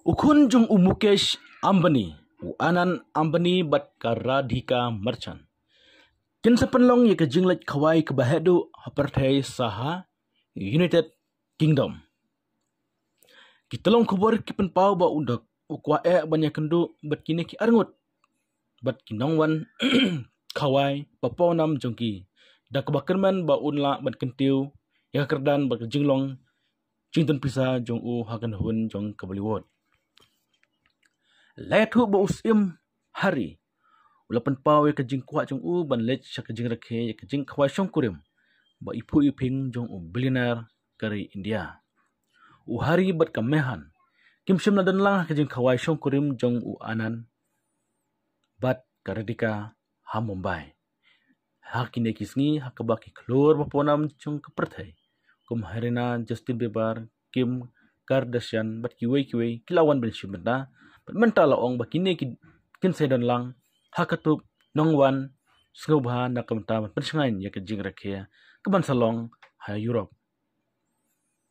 Ukhun jung Mukesh Ambani, Anand Ambani bat ka Radhika Merchant. Kin sa panlong ye ka jinglet khawai ka bahedu haparthai saha United Kingdom. Kitalong kubor ki penpau ba undak ukwa banyak kendu bat kini ki arngut bat kinongwan khawai paponam jongki dak bakerman ba unla bat kentiu ya kerdan bat jinglong cington pisa jong u hakan hun jong kabaliwod. Letu ba usim hari ulapan pau ya kajing kuat jong u ban lech sya kajing rakhe ya kajing khawai syong kurim ba ipu iping jong u billionaire kari India. U hari bat kamehan kim syam nadan lang kajing khawai syong kurim jong u Anand bat karadika ha Mumbai. Ha kine kisngi ha kabaki klor baponam jong kaperthai kum Harina Justin Bieber Kim Kardashian bat kiwei kilawan ben syumda bat mentala ong bakine kin sedan lang ha katup nongwan sngobha na kamta pensengain ya kajing rakhe keban salong ha Europe.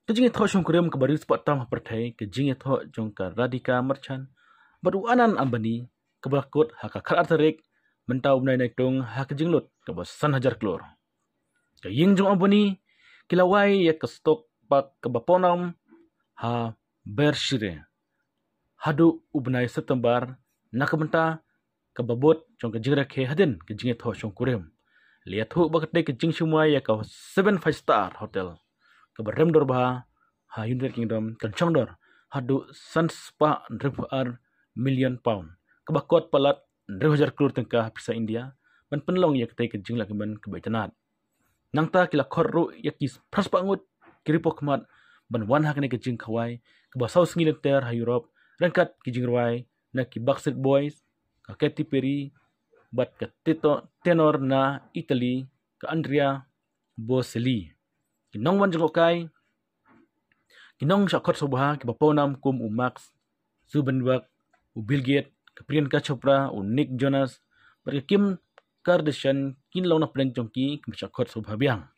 Kajing tho syong kurim kabari sepat tam perthai kajing tho jong ka Radhika Merchant bat u Anand Ambani kabakut ha ka khar tarik mentau nai tung ha kajing lut ka basan hajar klor. Kaying jong Ambani kilawai ya ka stok pak kabaponam ha Berkshire. Hadu ubnai September nakamenta kababot jong kajing rakhe hadin kajing tho syong kurim. Lihat hu bakate kajing semua ya ka 7 5-star hotel. Kabarem dor bah ha United Kingdom kancong dor hadu sanspa million pound. Kabakot palat 2,000 crore tengkah pisa India ban penlong ya kate kajing lakaban kebaitanat. Nangta kila korru ya kis praspangut kiripok mat ban wan hakne kajing khawai kabasau sngilin ter ha Europe rangkat kajing ruai na ki Backstreet Boys ka Katy Perry bat ka tenor na Italy ka Andrea Bocelli. Kinong wan jengokai kinong syakot subha ki baponam kum u Max Zuckerberg u Bill Gates ka Priyanka Chopra u Nick Jonas bat ka Kim Kardashian kinlaw na pren jongki kim syakot subha biang.